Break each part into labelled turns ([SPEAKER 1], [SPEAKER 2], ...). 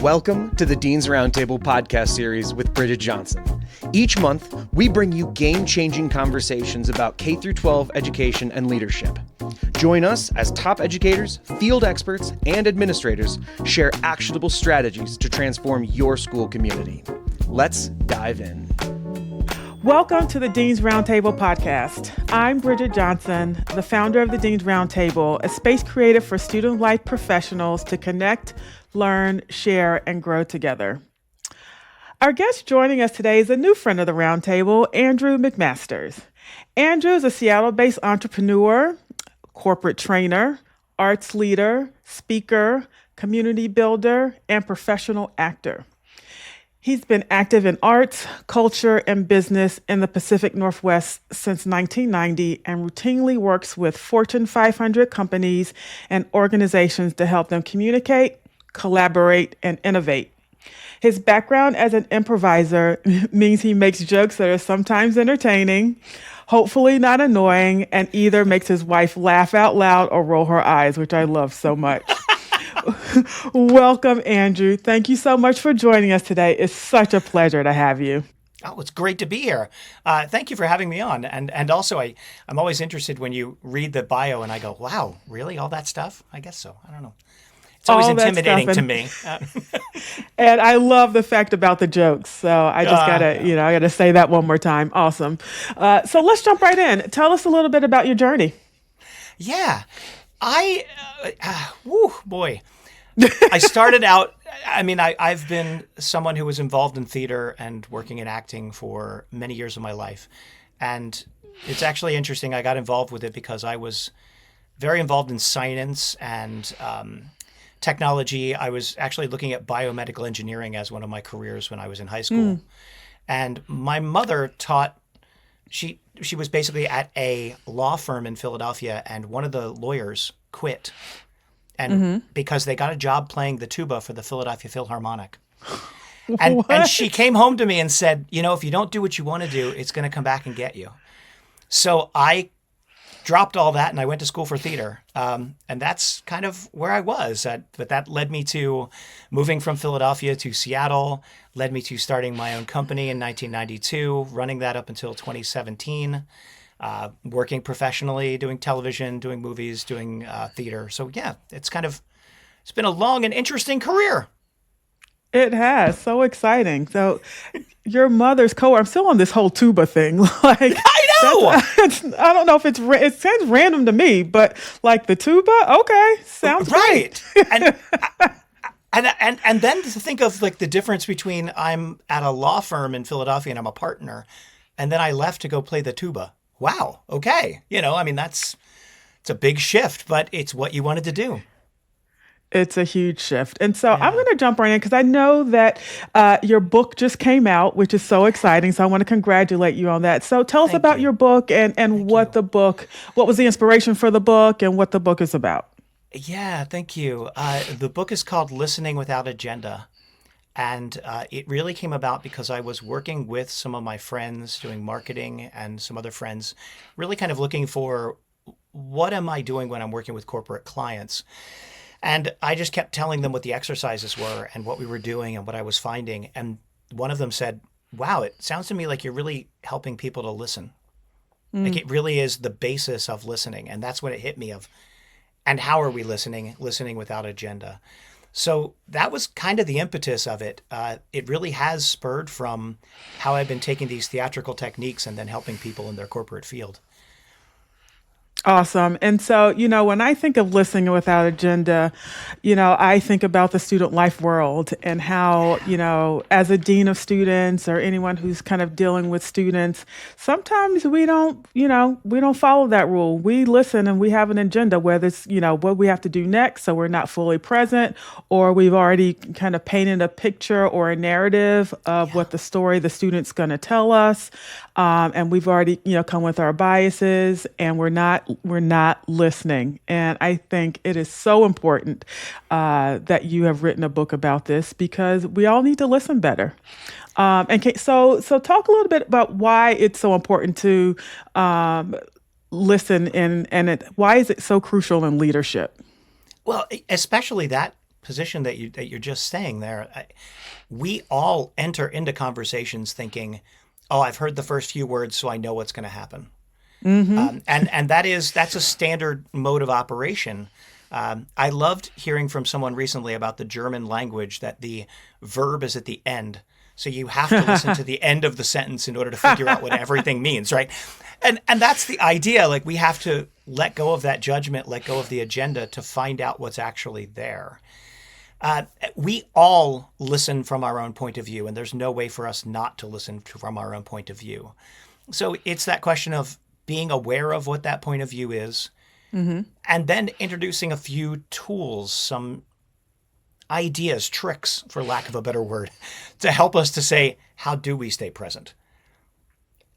[SPEAKER 1] Welcome to the Dean's Roundtable podcast series with Bridget Johnson. Each month, we bring you game-changing conversations about K-12 education and leadership. Join us as top educators, field experts, and administrators share actionable strategies to transform your school community. Let's dive in.
[SPEAKER 2] Welcome to the Dean's Roundtable podcast. I'm Bridget Johnson, the founder of the Dean's Roundtable, a space created for student life professionals to connect, learn, share, and grow together. Our guest joining us today is a new friend of the Roundtable, Andrew McMasters. Andrew is a Seattle-based entrepreneur, corporate trainer, arts leader, speaker, community builder, and professional actor. He's been active in arts, culture, and business in the Pacific Northwest since 1990 and routinely works with Fortune 500 companies and organizations to help them communicate, collaborate, and innovate. His background as an improviser means he makes jokes that are sometimes entertaining, hopefully not annoying, and either makes his wife laugh out loud or roll her eyes, which I love so much. Welcome, Andrew. Thank you so much for joining us today. It's such a pleasure to have you.
[SPEAKER 3] Oh, it's great to be here. Thank you for having me on. And also, I'm always interested when you read the bio and I go, wow, really? All that stuff? I guess so. I don't know. It's always intimidating to me.
[SPEAKER 2] And I love the fact about the jokes. So I just I gotta say that one more time. Awesome. So let's jump right in. Tell us a little bit about your journey.
[SPEAKER 3] Yeah. I started out, I've been someone who was involved in theater and working in acting for many years of my life. And it's actually interesting. I got involved with it because I was very involved in science and technology. I was actually looking at biomedical engineering as one of my careers when I was in high school. And my mother she was basically at a law firm in Philadelphia, and one of the lawyers quit. And because they got a job playing the tuba for the Philadelphia Philharmonic. And she came home to me and said, if you don't do what you want to do, it's going to come back and get you. So I dropped all that and I went to school for theater. And that's kind of where I was. But that led me to moving from Philadelphia to Seattle, led me to starting my own company in 1992, running that up until 2017. Working professionally, doing television, doing movies, doing theater. So yeah, it's been a long and interesting career.
[SPEAKER 2] It has. So exciting. So your mother's I'm still on this whole tuba thing.
[SPEAKER 3] I know.
[SPEAKER 2] I don't know if it sounds random to me, but like the tuba, okay, sounds
[SPEAKER 3] right.
[SPEAKER 2] Great.
[SPEAKER 3] And then to think of like the difference between I'm at a law firm in Philadelphia and I'm a partner, and then I left to go play the tuba. Wow. Okay. It's a big shift, but it's what you wanted to do.
[SPEAKER 2] It's a huge shift. And so I'm going to jump right in because I know that your book just came out, which is so exciting. So I want to congratulate you on that. So tell us about your book and what was the inspiration for the book and what the book is about.
[SPEAKER 3] Yeah, thank you. The book is called Listening Without Agenda. And it really came about because I was working with some of my friends doing marketing and some other friends, really kind of looking for what am I doing when I'm working with corporate clients? And I just kept telling them what the exercises were and what we were doing and what I was finding. And one of them said, wow, it sounds to me like you're really helping people to listen. Like it really is the basis of listening. And that's when it hit me and how are we listening without agenda? So that was kind of the impetus of it. It really has spurred from how I've been taking these theatrical techniques and then helping people in their corporate field.
[SPEAKER 2] Awesome. And so, when I think of listening without agenda, I think about the student life world and how, as a dean of students or anyone who's kind of dealing with students, sometimes we don't follow that rule. We listen and we have an agenda, whether it's, what we have to do next. So we're not fully present, or we've already kind of painted a picture or a narrative of what the story the student's going to tell us. And we've already, come with our biases, and we're not listening. And I think it is so important that you have written a book about this because we all need to listen better. So talk a little bit about why it's so important to listen, and why is it so crucial in leadership?
[SPEAKER 3] Well, especially that position that you're just saying there, we all enter into conversations thinking, "Oh, I've heard the first few words, so I know what's going to happen." And that's a standard mode of operation. I loved hearing from someone recently about the German language that the verb is at the end. So you have to listen to the end of the sentence in order to figure out what everything means, right? And that's the idea. Like, we have to let go of that judgment, let go of the agenda to find out what's actually there. We all listen from our own point of view, and there's no way for us not to listen from our own point of view. So it's that question of being aware of what that point of view is, and then introducing a few tools, some ideas, tricks, for lack of a better word, to help us to say, how do we stay present?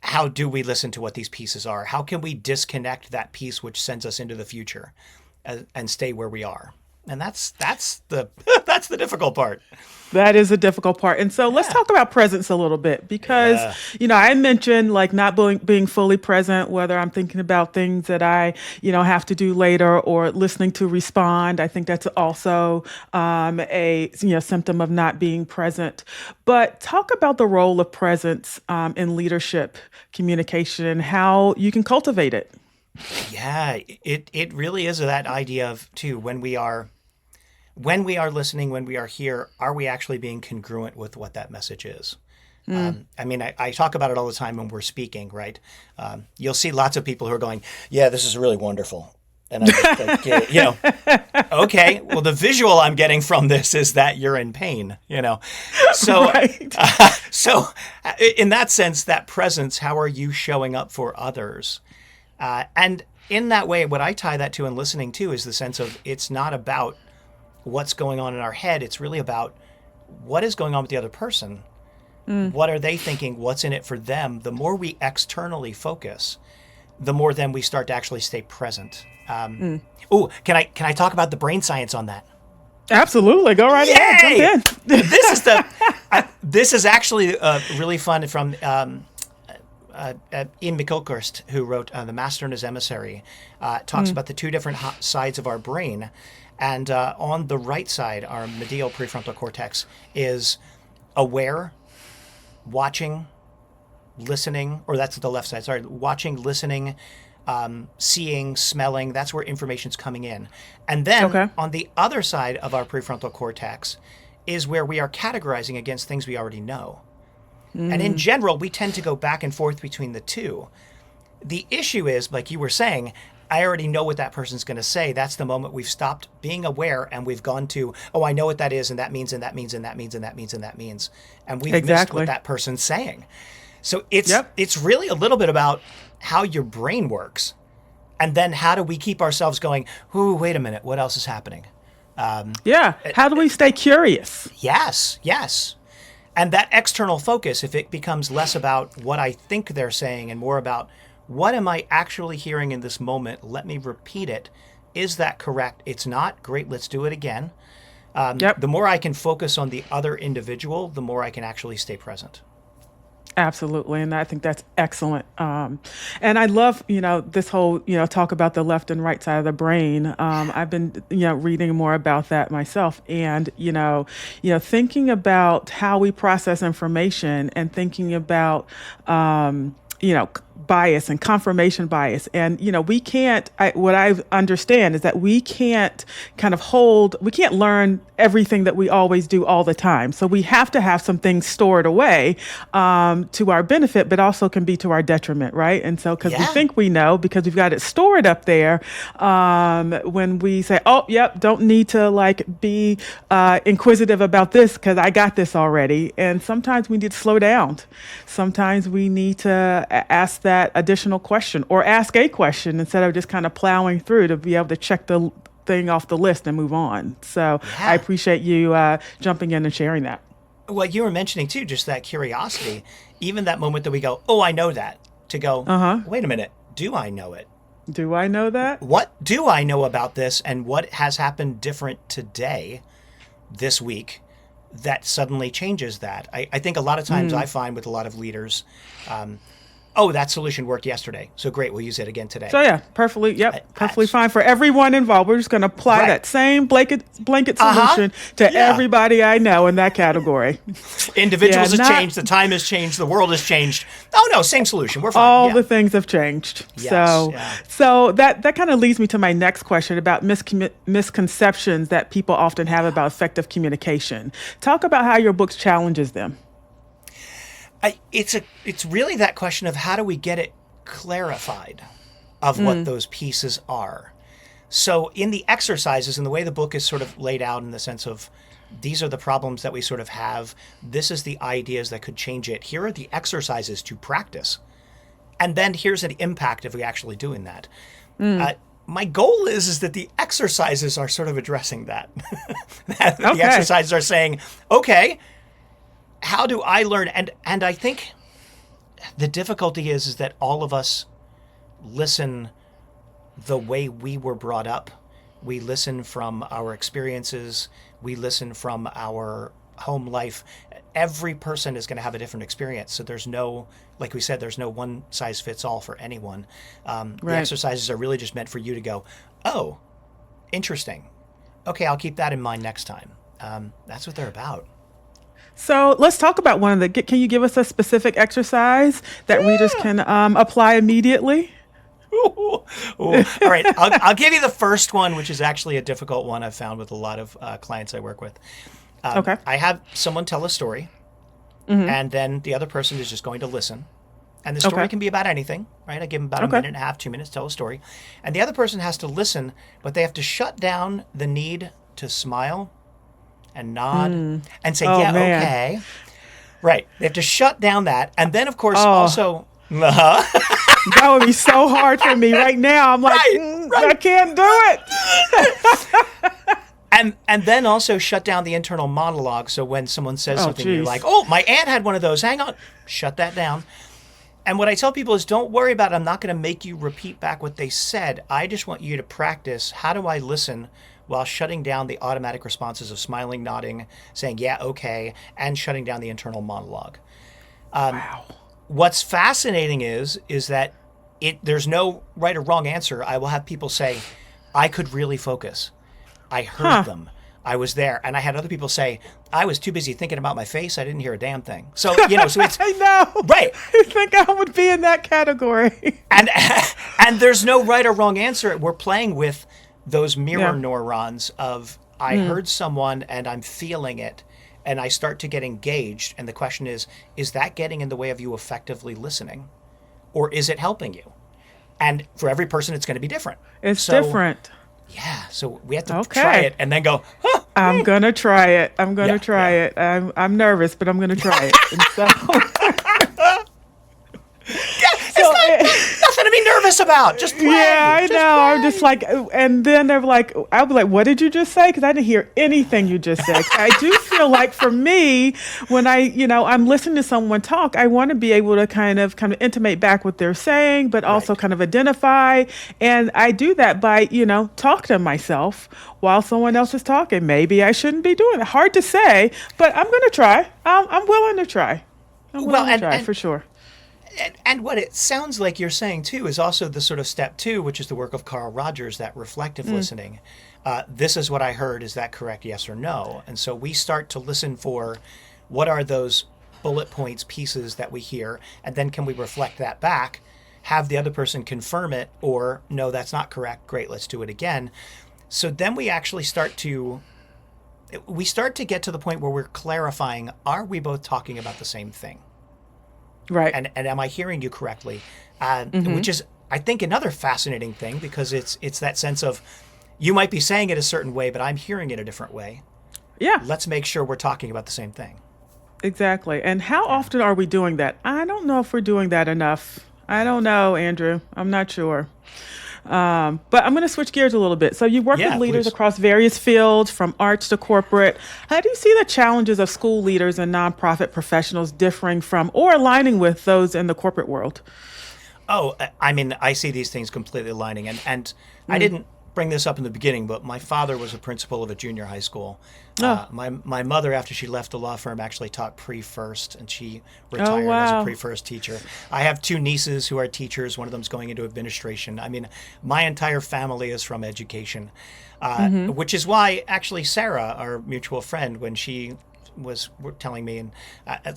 [SPEAKER 3] How do we listen to what these pieces are? How can we disconnect that piece which sends us into the future and stay where we are? And that's the that's the difficult part.
[SPEAKER 2] That is a difficult part. And so let's talk about presence a little bit, because, I mentioned like not being fully present, whether I'm thinking about things that I, have to do later or listening to respond. I think that's also a symptom of not being present. But talk about the role of presence in leadership communication and how you can cultivate it.
[SPEAKER 3] Yeah, it really is that idea of, too, when we are listening, when we are here, are we actually being congruent with what that message is? I talk about it all the time when we're speaking, right? You'll see lots of people who are going, yeah, this is really wonderful. And I'm just like, okay, well, the visual I'm getting from this is that you're in pain, So,
[SPEAKER 2] Right.
[SPEAKER 3] So in that sense, that presence, how are you showing up for others? And in that way, what I tie that to in listening to is the sense of, it's not about what's going on in our head. It's really about what is going on with the other person. What are they thinking? What's in it for them? The more we externally focus, the more then we start to actually stay present. Oh, can I talk about the brain science on that?
[SPEAKER 2] Absolutely. Go right ahead. Jump in.
[SPEAKER 3] This is actually really fun from Ian McIlchrist, who wrote The Master and His Emissary, talks about the two different sides of our brain. And on the right side, our medial prefrontal cortex is aware, watching, listening, or that's the left side, sorry, watching, listening, seeing, smelling. That's where information's coming in. And then on the other side of our prefrontal cortex is where we are categorizing against things we already know. And in general, we tend to go back and forth between the two. The issue is, like you were saying, I already know what that person's going to say. That's the moment we've stopped being aware and we've gone to, oh, I know what that is, and that means, and that means, and that means, and that means, and that means. And we've missed what that person's saying. So it's really a little bit about how your brain works. And then how do we keep ourselves going, ooh, wait a minute, what else is happening?
[SPEAKER 2] How do we stay curious?
[SPEAKER 3] Yes. And that external focus, if it becomes less about what I think they're saying and more about what am I actually hearing in this moment, let me repeat it. Is that correct? It's not. Great, let's do it again. The more I can focus on the other individual, the more I can actually stay present.
[SPEAKER 2] Absolutely. And I think that's excellent. And I love, this whole, talk about the left and right side of the brain. I've been, reading more about that myself and, thinking about how we process information and thinking about, bias and confirmation bias. And, we can't, what I understand is that we can't we can't learn everything that we always do all the time. So we have to have some things stored away to our benefit, but also can be to our detriment, right? And so, because we think we know, because we've got it stored up there, when we say, oh, yep, don't need to be inquisitive about this because I got this already. And sometimes we need to slow down. Sometimes we need to ask that additional question or ask a question instead of just kind of plowing through to be able to check the thing off the list and move on. So I appreciate you jumping in and sharing that.
[SPEAKER 3] Well, you were mentioning too, just that curiosity, even that moment that we go, oh, I know that, to go, wait a minute, do I know it?
[SPEAKER 2] Do I know that?
[SPEAKER 3] What do I know about this, and what has happened different today, this week, that suddenly changes that? I think a lot of times I find with a lot of leaders, oh, that solution worked yesterday, so great, we'll use it again today.
[SPEAKER 2] So yeah, perfectly fine for everyone involved. We're just going to apply
[SPEAKER 3] Right.
[SPEAKER 2] that same blanket solution to
[SPEAKER 3] Yeah.
[SPEAKER 2] everybody I know in that category.
[SPEAKER 3] Individuals
[SPEAKER 2] Yeah,
[SPEAKER 3] have changed, the time has changed, the world has changed. Oh no, same solution, we're fine.
[SPEAKER 2] All
[SPEAKER 3] Yeah.
[SPEAKER 2] the things have changed.
[SPEAKER 3] Yes, yeah.
[SPEAKER 2] So that kind of leads me to my next question about misconceptions that people often have about effective communication. Talk about how your book challenges them.
[SPEAKER 3] It's really that question of how do we get it clarified of what those pieces are. So in the exercises and the way the book is sort of laid out in the sense of these are the problems that we sort of have, this is the ideas that could change it, here are the exercises to practice, and then here's an impact of we actually doing that. My goal is that the exercises are sort of addressing that. The exercises are saying, okay, how do I learn? And I think the difficulty is that all of us listen the way we were brought up. We listen from our experiences. We listen from our home life. Every person is going to have a different experience. So there's no, like we said, there's no one size fits all for anyone. The exercises are really just meant for you to go, oh, interesting. Okay, I'll keep that in mind next time. That's what they're about.
[SPEAKER 2] So let's talk about one of the. Can you give us a specific exercise that readers can apply immediately?
[SPEAKER 3] Ooh. All right, I'll give you the first one, which is actually a difficult one I've found with a lot of clients I work with.
[SPEAKER 2] Okay.
[SPEAKER 3] I have someone tell a story, and then the other person is just going to listen. And the story
[SPEAKER 2] Okay.
[SPEAKER 3] can be about anything, right? I give them about a minute and a half, 2 minutes, tell a story. And the other person has to listen, but they have to shut down the need to smile and nod and say, yeah,
[SPEAKER 2] man.
[SPEAKER 3] okay. Right. They have to shut down that. And then, of course, also...
[SPEAKER 2] That would be so hard for me right now. I'm like,
[SPEAKER 3] Right.
[SPEAKER 2] I can't do it.
[SPEAKER 3] And then also shut down the internal monologue. So when someone says something, you're
[SPEAKER 2] geez.
[SPEAKER 3] like, oh, my aunt had one of those. Hang on. Shut that down. And what I tell people is don't worry about it. I'm not going to make you repeat back what they said. I just want you to practice how do I listen while shutting down the automatic responses of smiling, nodding, saying, yeah, okay, and shutting down the internal monologue.
[SPEAKER 2] Wow.
[SPEAKER 3] What's fascinating is that there's no right or wrong answer. I will have people say, I could really focus. I heard them. I was there. And I had other people say, I was too busy thinking about my face. I didn't hear a damn thing. So, so it's
[SPEAKER 2] I know.
[SPEAKER 3] right.
[SPEAKER 2] I think I would be in that category.
[SPEAKER 3] And there's no right or wrong answer. We're playing with those mirror
[SPEAKER 2] Yeah.
[SPEAKER 3] neurons of I heard someone and I'm feeling it. And I start to get engaged. And the question is that getting in the way of you effectively listening? Or is it helping you? And for every person, it's going to be different.
[SPEAKER 2] It's
[SPEAKER 3] So,
[SPEAKER 2] different.
[SPEAKER 3] Yeah. So we have to
[SPEAKER 2] Okay.
[SPEAKER 3] try it and then go, huh.
[SPEAKER 2] I'm gonna try it. I'm gonna
[SPEAKER 3] Yeah,
[SPEAKER 2] try
[SPEAKER 3] yeah.
[SPEAKER 2] it. I'm nervous, but I'm gonna try it. And so,
[SPEAKER 3] Nothing to be nervous about. Just play.
[SPEAKER 2] yeah, I
[SPEAKER 3] Just
[SPEAKER 2] know. I'm
[SPEAKER 3] play.
[SPEAKER 2] just like, and then they're like, I'll be like, what did you just say? Because I didn't hear anything you just said. I do feel like for me, when I'm listening to someone talk, I want to be able to kind of intimate back what they're saying, but also
[SPEAKER 3] Right.
[SPEAKER 2] kind of identify. And I do that by, talk to myself while someone else is talking. Maybe I shouldn't be doing it. Hard to say, but I'm going to try. I'm willing to try. I'm willing to try for sure.
[SPEAKER 3] And what it sounds like you're saying, too, is also the sort of step 2, which is the work of Carl Rogers, that reflective listening. This is what I heard. Is that correct? Yes or no? And so we start to listen for what are those bullet points, pieces that we hear, and then can we reflect that back, have the other person confirm it, or no, that's not correct. Great, let's do it again. So then we actually start to get to the point where we're clarifying, are we both talking about the same thing?
[SPEAKER 2] Right.
[SPEAKER 3] And am I hearing you correctly? Which is, I think, another fascinating thing because it's that sense of you might be saying it a certain way, but I'm hearing it a different way.
[SPEAKER 2] Yeah.
[SPEAKER 3] Let's make sure we're talking about the same thing.
[SPEAKER 2] Exactly. And how often are we doing that? I don't know if we're doing that enough. I don't know, Andrew. I'm not sure. But I'm going to switch gears a little bit. So you work
[SPEAKER 3] Yeah,
[SPEAKER 2] with leaders
[SPEAKER 3] please.
[SPEAKER 2] across various fields, from arts to corporate. How do you see the challenges of school leaders and nonprofit professionals differing from or aligning with those in the corporate world?
[SPEAKER 3] Oh, I mean, I see these things completely aligning. And I didn't bring this up in the beginning, but my father was a principal of a junior high school.
[SPEAKER 2] Oh.
[SPEAKER 3] My mother, after she left the law firm, actually taught pre-first, and she retired as a pre-first teacher. I have 2 nieces who are teachers. One of them's going into administration. I mean, my entire family is from education, which is why actually Sarah, our mutual friend, when she was telling me, and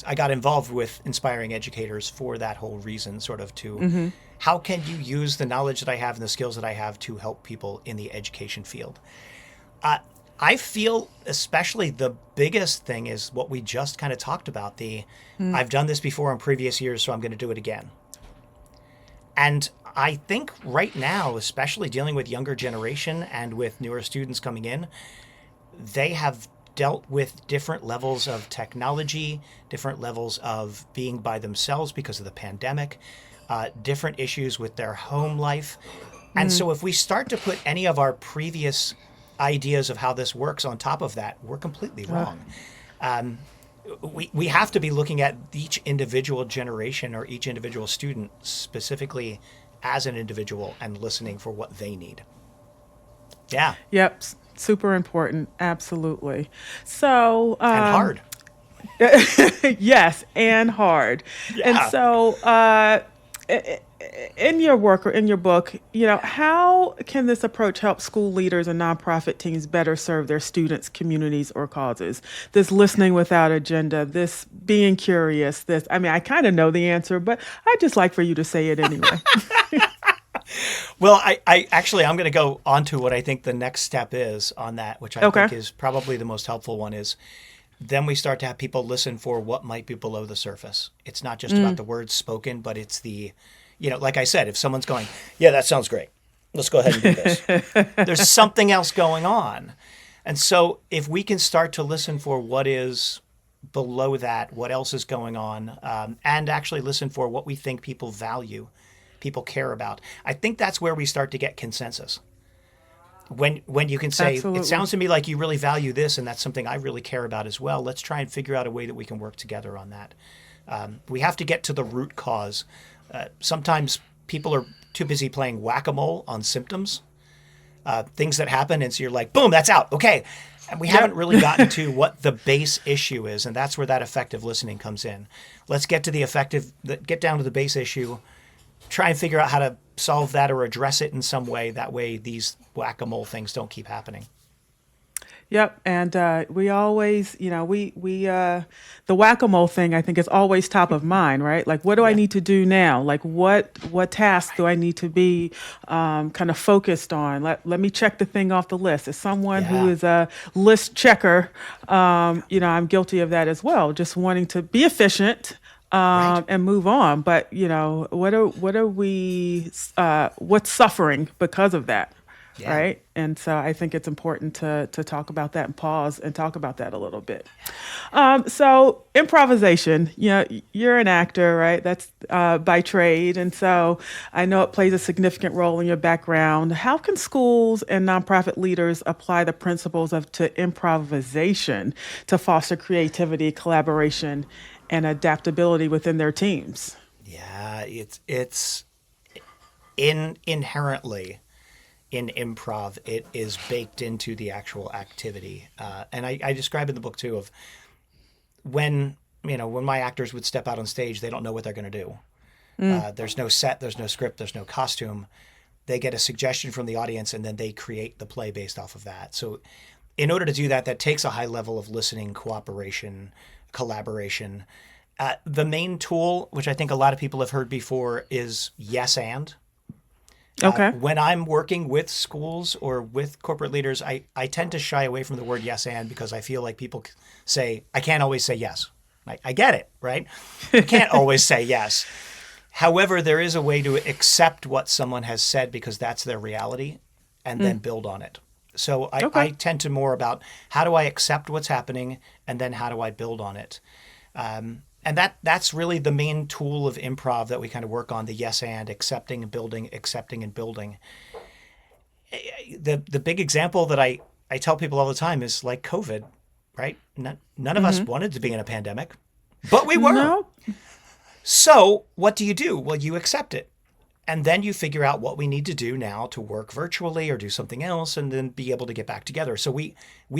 [SPEAKER 3] I got involved with Inspiring Educators for that whole reason, sort of to how can you use the knowledge that I have and the skills that I have to help people in the education field. I feel especially the biggest thing is what we just kind of talked about, I've done this before in previous years, so I'm going to do it again. And I think right now, especially dealing with younger generation and with newer students coming in, they have dealt with different levels of technology, different levels of being by themselves because of the pandemic, different issues with their home life. And so if we start to put any of our previous ideas of how this works on top of that, we're completely wrong. We have to be looking at each individual generation or each individual student specifically as an individual and listening for what they need. Yeah.
[SPEAKER 2] Yep. Super important. Absolutely. So,
[SPEAKER 3] and hard.
[SPEAKER 2] Yes, and hard.
[SPEAKER 3] Yeah.
[SPEAKER 2] And so, in your work or in your book, how can this approach help school leaders and nonprofit teams better serve their students, communities, or causes? This listening without agenda, this being curious, I kind of know the answer, but I'd just like for you to say it anyway.
[SPEAKER 3] Well, I'm going to go on to what I think the next step is on that, which I think is probably the most helpful one is then we start to have people listen for what might be below the surface. It's not just about the words spoken, but it's the, like I said, if someone's going, yeah, that sounds great. Let's go ahead and do this. There's something else going on. And so if we can start to listen for what is below that, what else is going on, and actually listen for what we think people value, people care about, I think that's where we start to get consensus. When you can say,
[SPEAKER 2] Absolutely.
[SPEAKER 3] It sounds to me like you really value this, and that's something I really care about as well. Let's try and figure out a way that we can work together on that. We have to get to the root cause. Sometimes people are too busy playing whack-a-mole on symptoms, things that happen, and so you're like, boom, that's out. Okay. And we haven't really gotten to what the base issue is, and that's where that effective listening comes in. Let's get to get down to the base issue, try and figure out how to solve that or address it in some way. That way these whack-a-mole things don't keep happening.
[SPEAKER 2] Yep. And we always, the whack-a-mole thing, I think, is always top of mind, right? Like, what do I need to do now? Like, what tasks do I need to be kind of focused on? Let me check the thing off the list. As someone who is a list checker, I'm guilty of that as well, just wanting to be efficient and move on. But, what's suffering because of that? Yeah. Right. And so I think it's important to talk about that and pause and talk about that a little bit. So improvisation, you're an actor, right? That's by trade. And so I know it plays a significant role in your background. How can schools and nonprofit leaders apply the principles to improvisation to foster creativity, collaboration, and adaptability within their teams?
[SPEAKER 3] Yeah, it's inherently in improv, it is baked into the actual activity. And I describe in the book too of when my actors would step out on stage, they don't know what they're going to do. There's no set, there's no script, there's no costume. They get a suggestion from the audience and then they create the play based off of that. So in order to do that, that takes a high level of listening, cooperation, collaboration. The main tool, which I think a lot of people have heard before, is yes and.
[SPEAKER 2] Okay.
[SPEAKER 3] When I'm working with schools or with corporate leaders, I tend to shy away from the word yes and because I feel like people say, I can't always say yes. I get it, right? You can't always say yes. However, there is a way to accept what someone has said because that's their reality and then build on it. So I tend to more about how do I accept what's happening and then how do I build on it. And that's really the main tool of improv that we kind of work on, the yes and, accepting and building, accepting and building. The big example that I tell people all the time is like COVID, right? None of us wanted to be in a pandemic, but we were.
[SPEAKER 2] No.
[SPEAKER 3] So what do? Well, you accept it. And then you figure out what we need to do now to work virtually or do something else and then be able to get back together. So we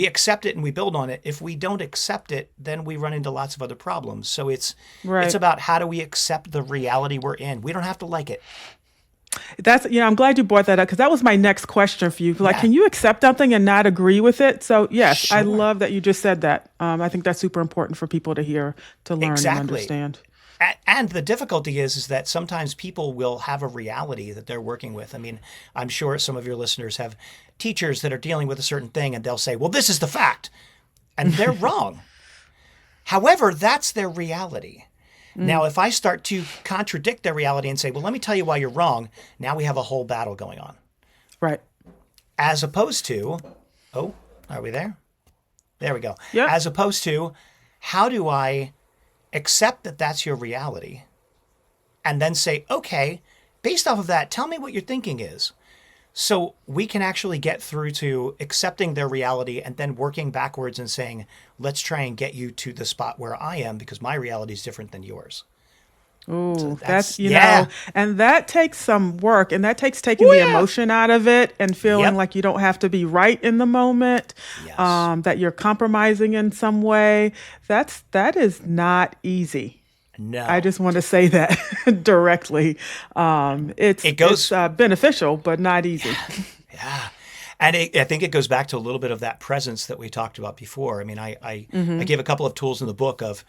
[SPEAKER 3] accept it and we build on it. If we don't accept it, then we run into lots of other problems. So it's about how do we accept the reality we're in? We don't have to like it.
[SPEAKER 2] That's, I'm glad you brought that up because that was my next question for you. Like, can you accept something and not agree with it? So yes, sure. I love that you just said that. I think that's super important for people to hear, to learn and understand.
[SPEAKER 3] And the difficulty is that sometimes people will have a reality that they're working with. I mean, I'm sure some of your listeners have teachers that are dealing with a certain thing and they'll say, well, this is the fact. And they're wrong. However, that's their reality. Now, if I start to contradict their reality and say, well, let me tell you why you're wrong, now we have a whole battle going on.
[SPEAKER 2] Right.
[SPEAKER 3] As opposed to, are we there? There we go.
[SPEAKER 2] Yep.
[SPEAKER 3] As opposed to, how do I accept that that's your reality and then say, okay, based off of that, tell me what your thinking is. So we can actually get through to accepting their reality and then working backwards and saying, let's try and get you to the spot where I am because my reality is different than yours.
[SPEAKER 2] Ooh, so that's and that takes some work, and that takes taking the emotion out of it and feeling like you don't have to be right in the moment, that you're compromising in some way. That is not easy.
[SPEAKER 3] No.
[SPEAKER 2] I just want to say that directly. It's beneficial, but not easy.
[SPEAKER 3] Yeah. And I think it goes back to a little bit of that presence that we talked about before. I mean, I give a couple of tools in the book of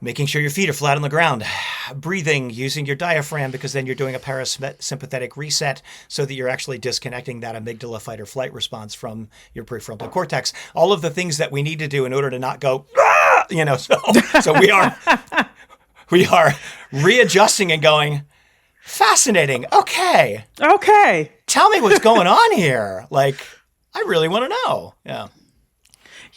[SPEAKER 3] making sure your feet are flat on the ground, breathing, using your diaphragm, because then you're doing a parasympathetic reset so that you're actually disconnecting that amygdala fight or flight response from your prefrontal cortex. All of the things that we need to do in order to not go, so we are readjusting and going, fascinating. Okay. Tell me what's going on here. Like, I really want to know. Yeah.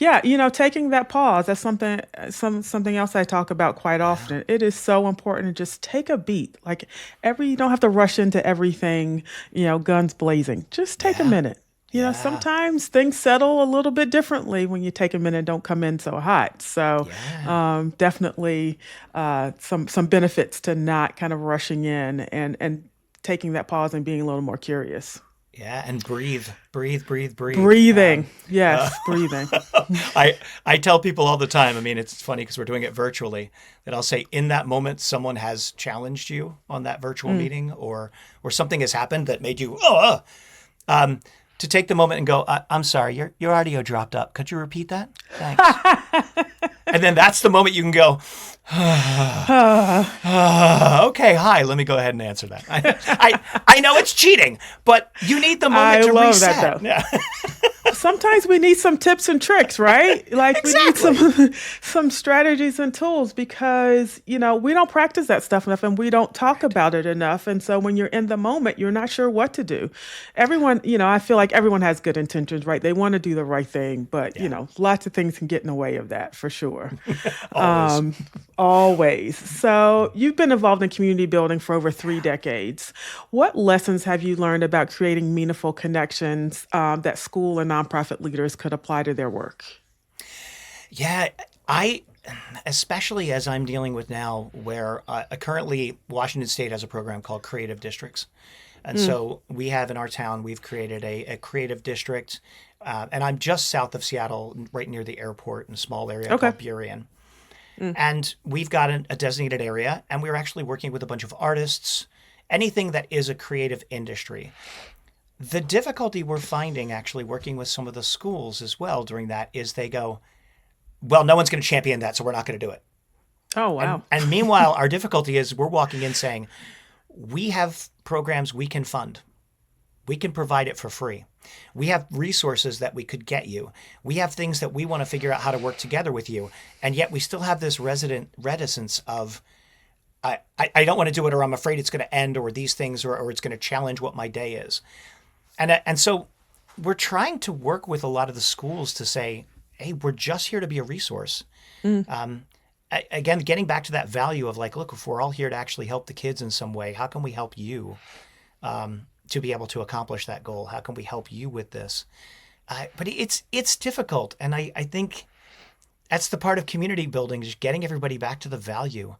[SPEAKER 2] Yeah, taking that pause, that's something else I talk about quite often. It is so important to just take a beat. Like you don't have to rush into everything, guns blazing. Just take a minute. Sometimes things settle a little bit differently when you take a minute and don't come in so hot. So definitely some benefits to not kind of rushing in and taking that pause and being a little more curious.
[SPEAKER 3] Yeah, and breathe.
[SPEAKER 2] Breathing. Yes, breathing.
[SPEAKER 3] I tell people all the time, I mean, it's funny because we're doing it virtually, that I'll say in that moment someone has challenged you on that virtual meeting or something has happened that made you, to take the moment and go, I'm sorry, your audio dropped up. Could you repeat that? Thanks. And then that's the moment you can go, okay, hi, let me go ahead and answer that. I know it's cheating, but you need the moment to reset.
[SPEAKER 2] I love that, though. Sometimes we need some tips and tricks, right? Like we need some strategies and tools because, we don't practice that stuff enough and we don't talk about it enough. And so when you're in the moment, you're not sure what to do. Everyone, I feel like everyone has good intentions, right? They want to do the right thing, but, lots of things can get in the way of that for sure. Always. So you've been involved in community building for over 3 decades. What lessons have you learned about creating meaningful connections that school and nonprofit leaders could apply to their work?
[SPEAKER 3] Yeah, especially as I'm dealing with now where currently Washington State has a program called Creative Districts. And so we have in our town, we've created a creative district. And I'm just south of Seattle, right near the airport in a small area called Burien. And we've got a designated area, and we're actually working with a bunch of artists, anything that is a creative industry. The difficulty we're finding actually working with some of the schools as well during that is they go, well, no one's going to champion that, so we're not going to do it.
[SPEAKER 2] Oh, wow.
[SPEAKER 3] And meanwhile, our difficulty is we're walking in saying, we have programs we can fund. We can provide it for free. We have resources that we could get you. We have things that we want to figure out how to work together with you. And yet we still have this reticence of, I don't want to do it, or I'm afraid it's going to end, or these things, or it's going to challenge what my day is. And so we're trying to work with a lot of the schools to say, hey, we're just here to be a resource. Again, getting back to that value of like, look, if we're all here to actually help the kids in some way, how can we help you to be able to accomplish that goal? How can we help you with this? But it's difficult. And I think that's the part of community building, just getting everybody back to the value.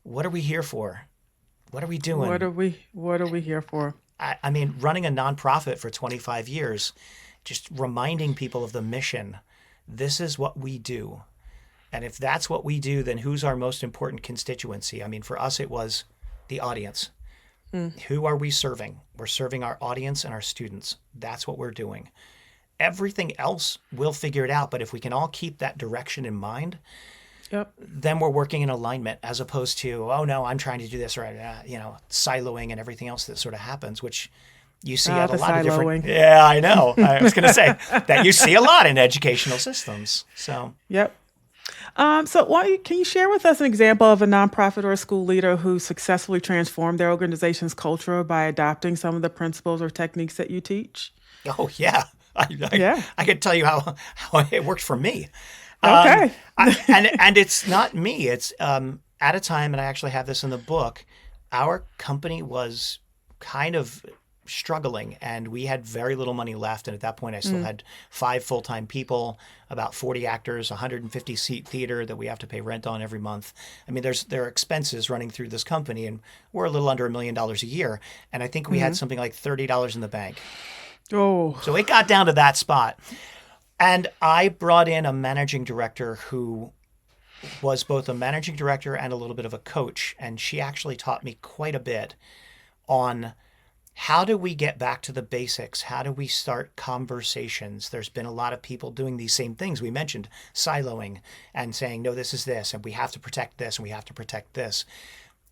[SPEAKER 3] What are we here for? What are we doing?
[SPEAKER 2] What are we here for?
[SPEAKER 3] I mean, running a nonprofit for 25 years, just reminding people of the mission. This is what we do. And if that's what we do, then who's our most important constituency? I mean, for us, it was the audience. Who are we serving? We're serving our audience and our students. That's what we're doing. Everything else, we'll figure it out. But if we can all keep that direction in mind,
[SPEAKER 2] Yep.
[SPEAKER 3] then we're working in alignment, as opposed to, oh no, I'm trying to do this right, siloing and everything else that sort of happens, which you see at a lot of different. Yeah, I know. I was going to say that you see a lot in educational systems. So.
[SPEAKER 2] Yep. So can you share with us an example of a nonprofit or a school leader who successfully transformed their organization's culture by adopting some of the principles or techniques that you teach?
[SPEAKER 3] Oh yeah, I could tell you how it worked for me.
[SPEAKER 2] Okay.
[SPEAKER 3] And it's not me. It's at a time, and I actually have this in the book, our company was kind of struggling and we had very little money left. And at that point, I still had 5 full-time people, about 40 actors, 150-seat theater that we have to pay rent on every month. I mean, there are expenses running through this company, and we're a little under $1 million a year. And I think we had something like $30 in the bank.
[SPEAKER 2] Oh.
[SPEAKER 3] So it got down to that spot. And I brought in a managing director who was both a managing director and a little bit of a coach. And she actually taught me quite a bit on how do we get back to the basics? How do we start conversations? There's been a lot of people doing these same things. We mentioned siloing and saying, no, this is this, and we have to protect this, and we have to protect this.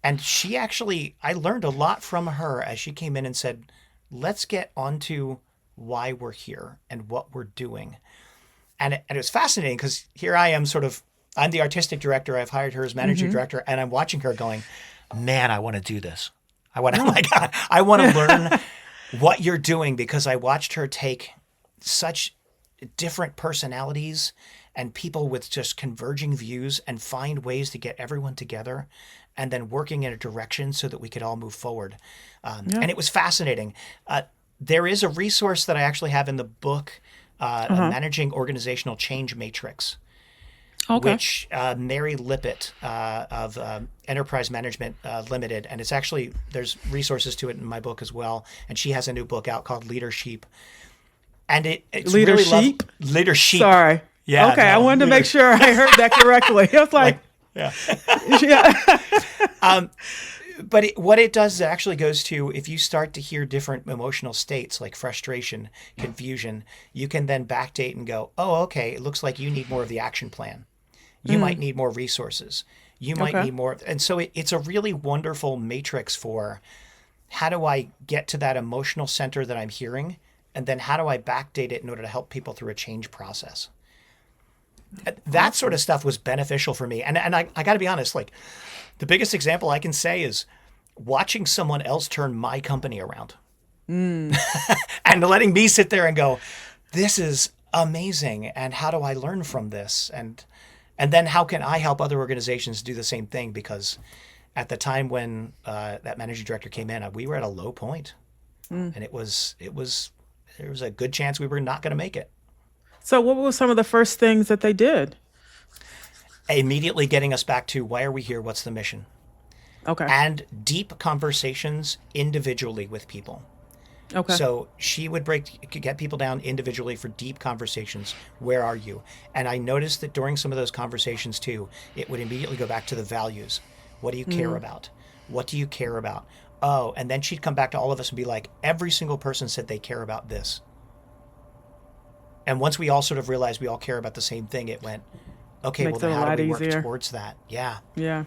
[SPEAKER 3] And she actually, I learned a lot from her as she came in and said, let's get onto why we're here and what we're doing. And it was fascinating because here I am I'm the artistic director. I've hired her as managing director, and I'm watching her going, man, I want to do this. I want to learn what you're doing, because I watched her take such different personalities and people with just converging views and find ways to get everyone together and then working in a direction so that we could all move forward. And it was fascinating. There is a resource that I actually have in the book, a Managing Organizational Change Matrix. Okay. Which Mary Lippitt of Enterprise Management Limited, and it's actually, there's resources to it in my book as well, and she has a new book out called Leadership. And it's
[SPEAKER 2] Leadership?
[SPEAKER 3] Really Leadership.
[SPEAKER 2] Sorry.
[SPEAKER 3] Yeah.
[SPEAKER 2] Okay, no, I wanted to make sure I heard that correctly. I was like
[SPEAKER 3] yeah.
[SPEAKER 2] Yeah.
[SPEAKER 3] But what it does is it actually goes to, if you start to hear different emotional states like frustration, confusion, you can then backdate and go, oh, okay, it looks like you need more of the action plan. You might need more resources. You might need more. And so it's a really wonderful matrix for how do I get to that emotional center that I'm hearing? And then how do I backdate it in order to help people through a change process? That sort of stuff was beneficial for me. And I got to be honest, like the biggest example I can say is watching someone else turn my company around and letting me sit there and go, this is amazing. And how do I learn from this? And then how can I help other organizations do the same thing? Because at the time when that managing director came in, we were at a low point, and there was a good chance we were not going to make it.
[SPEAKER 2] So what were some of the first things that they did?
[SPEAKER 3] Immediately getting us back to why are we here? What's the mission?
[SPEAKER 2] Okay.
[SPEAKER 3] And deep conversations individually with people.
[SPEAKER 2] Okay.
[SPEAKER 3] So she would get people down individually for deep conversations. Where are you? And I noticed that during some of those conversations too, it would immediately go back to the values. What do you care about? What do you care about? Oh, and then she'd come back to all of us and be like, every single person said they care about this. And once we all sort of realized we all care about the same thing, it went, okay,
[SPEAKER 2] Makes
[SPEAKER 3] well then how do we work
[SPEAKER 2] easier.
[SPEAKER 3] towards that? Yeah.
[SPEAKER 2] Yeah.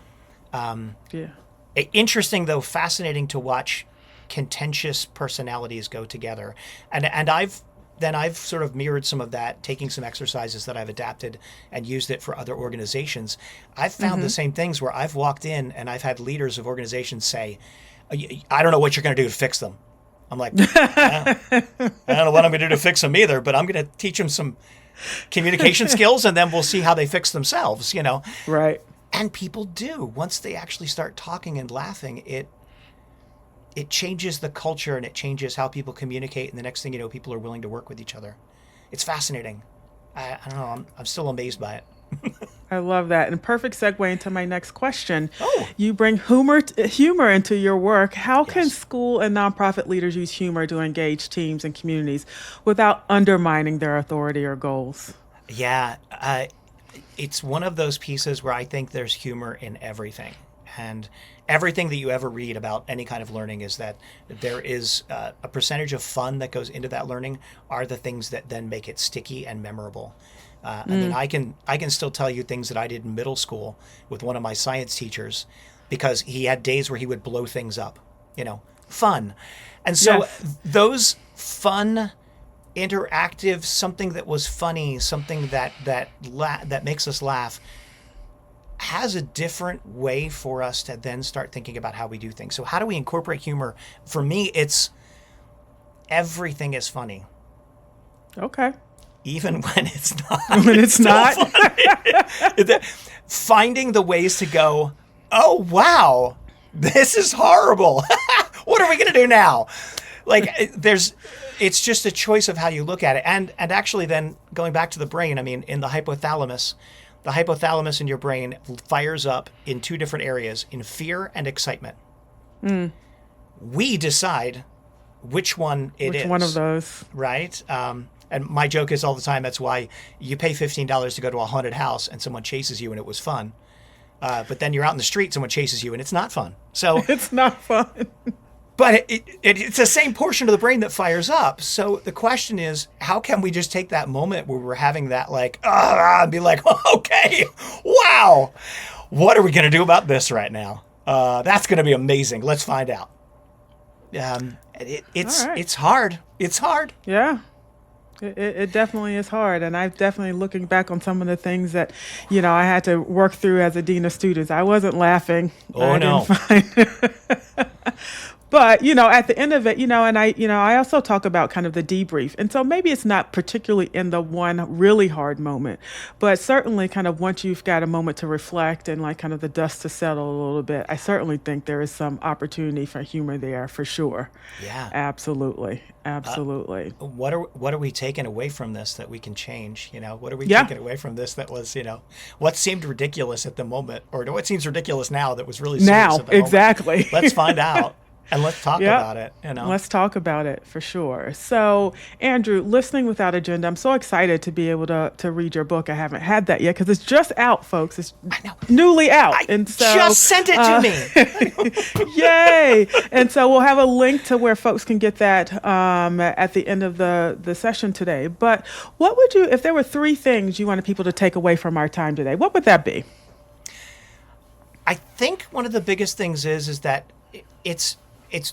[SPEAKER 3] Interesting though, fascinating to watch contentious personalities go together. And I've sort of mirrored some of that, taking some exercises that I've adapted and used it for other organizations. I've found the same things where I've walked in and I've had leaders of organizations say, I don't know what you're going to do to fix them. I'm like, I don't know what I'm going to do to fix them either, but I'm going to teach them some communication skills and then we'll see how they fix themselves,
[SPEAKER 2] Right.
[SPEAKER 3] And people do. Once they actually start talking and laughing, it changes the culture and it changes how people communicate. And the next thing you know, people are willing to work with each other. It's fascinating. I don't know. I'm still amazed by it.
[SPEAKER 2] I love that. And perfect segue into my next question.
[SPEAKER 3] Oh.
[SPEAKER 2] You bring humor into your work. How can school and nonprofit leaders use humor to engage teams and communities without undermining their authority or goals?
[SPEAKER 3] Yeah, it's one of those pieces where I think there's humor in everything. And everything that you ever read about any kind of learning is that there is a percentage of fun that goes into that learning are the things that then make it sticky and memorable. I mean, I can still tell you things that I did in middle school with one of my science teachers because he had days where he would blow things up, fun. And so those fun, interactive, something that was funny, something that makes us laugh, has a different way for us to then start thinking about how we do things. So how do we incorporate humor? For me, it's everything is funny.
[SPEAKER 2] Okay.
[SPEAKER 3] Even when it's not.
[SPEAKER 2] When it's not.
[SPEAKER 3] Finding the ways to go, oh, wow, this is horrible. What are we going to do now? It's just a choice of how you look at it. And actually then going back to the brain, I mean, in the hypothalamus in your brain fires up in two different areas, in fear and excitement. We decide which one it is.
[SPEAKER 2] Which one of those?
[SPEAKER 3] Right? And my joke is all the time, that's why you pay $15 to go to a haunted house and someone chases you and it was fun. But then you're out in the street, someone chases you and it's not fun. So
[SPEAKER 2] it's not fun.
[SPEAKER 3] But it's the same portion of the brain that fires up. So the question is, how can we just take that moment where we're having that and be like, okay, wow, what are we going to do about this right now? That's going to be amazing. Let's find out. It's hard. It's hard.
[SPEAKER 2] Yeah. It definitely is hard. And I'm definitely looking back on some of the things that, I had to work through as a dean of students. I wasn't laughing.
[SPEAKER 3] Oh, no.
[SPEAKER 2] But, at the end of it, and I also talk about kind of the debrief. And so maybe it's not particularly in the one really hard moment, but certainly kind of once you've got a moment to reflect and kind of the dust to settle a little bit, I certainly think there is some opportunity for humor there for sure.
[SPEAKER 3] Yeah.
[SPEAKER 2] Absolutely. Absolutely.
[SPEAKER 3] What are we taking away from this that we can change? What are we taking away from this that was, what seemed ridiculous at the moment, or what seems ridiculous now that was really serious
[SPEAKER 2] now,
[SPEAKER 3] at the moment?
[SPEAKER 2] Exactly.
[SPEAKER 3] Let's find out. And let's talk about it.
[SPEAKER 2] Let's talk about it for sure. So, Andrew, Listening Without Agenda, I'm so excited to be able to read your book. I haven't had that yet because it's just out, folks. It's newly out.
[SPEAKER 3] And so just sent it to
[SPEAKER 2] me. Yay! And so we'll have a link to where folks can get that at the end of the session today. But what would you, if there were three things you wanted people to take away from our time today, what would that be?
[SPEAKER 3] I think one of the biggest things is that it's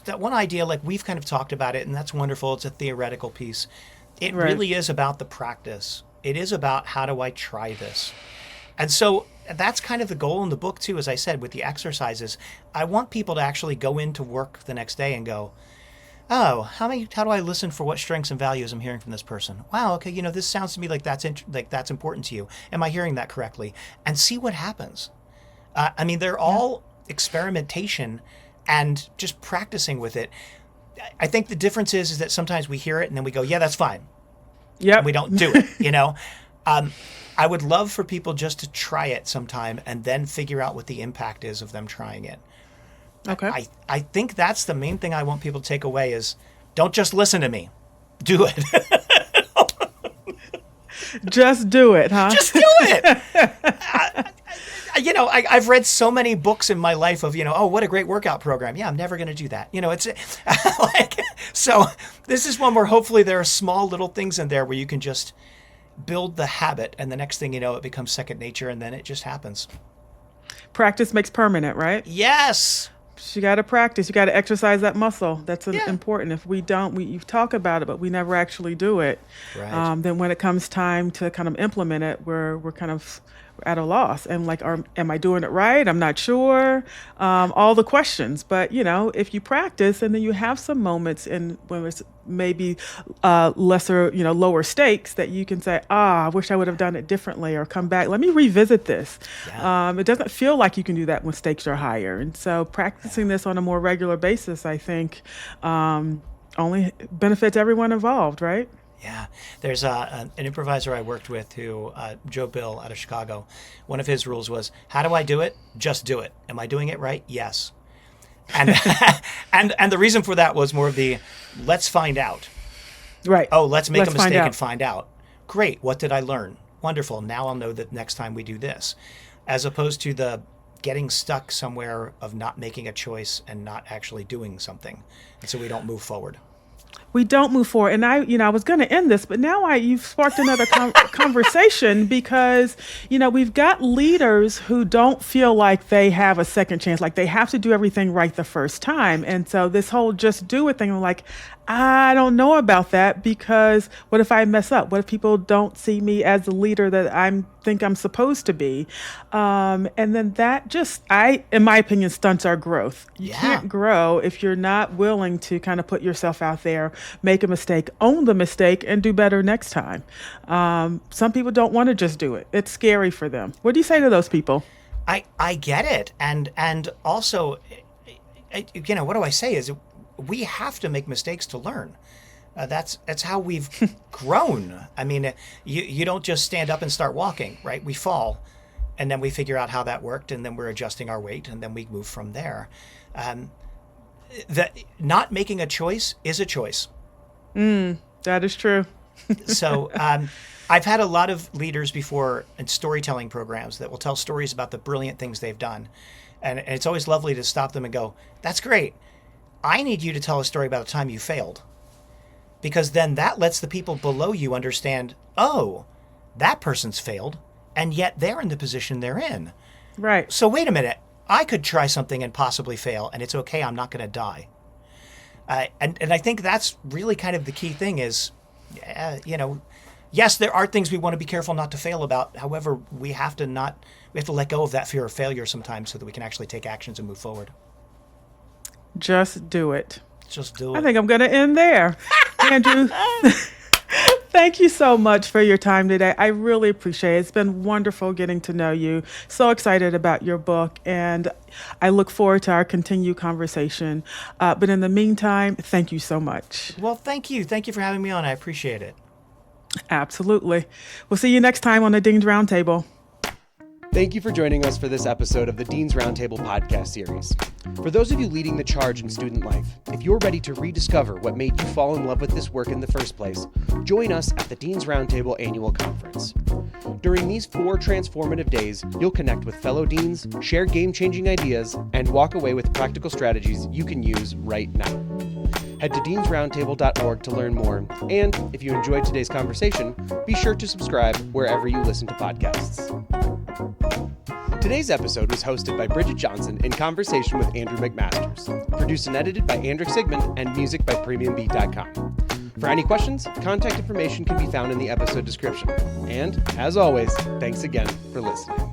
[SPEAKER 3] that one idea, we've kind of talked about it, and that's wonderful. It's a theoretical piece. It really is about the practice. It is about, how do I try this? And so that's kind of the goal in the book, too, as I said, with the exercises. I want people to actually go into work the next day and go, oh, how do I listen for what strengths and values I'm hearing from this person? Wow, okay, this sounds to me like that's important to you. Am I hearing that correctly? And see what happens. They're all experimentation and just practicing with it. I think the difference is that sometimes we hear it and then we go, yeah, that's fine.
[SPEAKER 2] Yeah.
[SPEAKER 3] And we don't do it, I would love for people just to try it sometime and then figure out what the impact is of them trying it.
[SPEAKER 2] Okay.
[SPEAKER 3] I think that's the main thing I want people to take away is, don't just listen to me. Do it.
[SPEAKER 2] Just do it, huh?
[SPEAKER 3] Just do it. I've read so many books in my life of, oh, what a great workout program. Yeah, I'm never going to do that. It's so this is one where hopefully there are small little things in there where you can just build the habit. And the next thing you know, it becomes second nature and then it just happens.
[SPEAKER 2] Practice makes permanent, right?
[SPEAKER 3] Yes.
[SPEAKER 2] You got to practice. You got to exercise that muscle. That's important. If we don't, you talk about it, but we never actually do it.
[SPEAKER 3] Right.
[SPEAKER 2] Then when it comes time to kind of implement it, we're kind of at a loss. And am I doing it right? I'm not sure. All the questions. But, if you practice and then you have some moments when it's maybe lesser, lower stakes that you can say, I wish I would have done it differently, or come back. Let me revisit this. Yeah. It doesn't feel like you can do that when stakes are higher. And so practicing this on a more regular basis, I think, only benefits everyone involved, right?
[SPEAKER 3] Yeah. There's an improviser I worked with who, Joe Bill out of Chicago. One of his rules was, how do I do it? Just do it. Am I doing it right? Yes. And and the reason for that was more of the, let's find out.
[SPEAKER 2] Right.
[SPEAKER 3] Oh, let's make a mistake
[SPEAKER 2] find out.
[SPEAKER 3] and find out. Great. What did I learn? Wonderful. Now I'll know that next time we do this. As opposed to the getting stuck somewhere of not making a choice and not actually doing something. And so we don't move forward.
[SPEAKER 2] We don't move forward. And I was going to end this, but now you've sparked another conversation because, we've got leaders who don't feel like they have a second chance, like they have to do everything right the first time. And so this whole just do it thing, I'm like, I don't know about that, because what if I mess up? What if people don't see me as the leader that I think I'm supposed to be? And then that just, in my opinion, stunts our growth. You can't grow if you're not willing to kind of put yourself out there, make a mistake, own the mistake, and do better next time. Some people don't want to just do it. It's scary for them. What do you say to those people?
[SPEAKER 3] I get it. And also, what do I say is we have to make mistakes to learn. That's how we've grown. I mean, you don't just stand up and start walking, right? We fall, and then we figure out how that worked, and then we're adjusting our weight, and then we move from there. That not making a choice is a choice.
[SPEAKER 2] That is true.
[SPEAKER 3] So I've had a lot of leaders before in storytelling programs that will tell stories about the brilliant things they've done. And it's always lovely to stop them and go, that's great. I need you to tell a story about a time you failed. Because then that lets the people below you understand, oh, that person's failed, and yet they're in the position they're in.
[SPEAKER 2] Right.
[SPEAKER 3] So wait a minute. I could try something and possibly fail, and it's okay. I'm not going to die. And I think that's really kind of the key thing is, yes, there are things we want to be careful not to fail about. However, we have to let go of that fear of failure sometimes so that we can actually take actions and move forward.
[SPEAKER 2] Just do it.
[SPEAKER 3] Just do it.
[SPEAKER 2] I think I'm going to end there. Andrew, thank you so much for your time today. I really appreciate it. It's been wonderful getting to know you. So excited about your book, and I look forward to our continued conversation. But in the meantime, thank you so much.
[SPEAKER 3] Well, thank you. Thank you for having me on. I appreciate it.
[SPEAKER 2] Absolutely. We'll see you next time on the Dean's Roundtable.
[SPEAKER 1] Thank you for joining us for this episode of the Dean's Roundtable podcast series. For those of you leading the charge in student life, if you're ready to rediscover what made you fall in love with this work in the first place, join us at the Dean's Roundtable Annual Conference. During these 4 transformative days, you'll connect with fellow deans, share game-changing ideas, and walk away with practical strategies you can use right now. Head to deansroundtable.org to learn more, and if you enjoyed today's conversation, be sure to subscribe wherever you listen to podcasts. Today's episode was hosted by Bridget Johnson in conversation with Andrew McMasters, produced and edited by Andrew Sigmund, and music by PremiumBeat.com. For any questions, contact information can be found in the episode description. And, as always, thanks again for listening.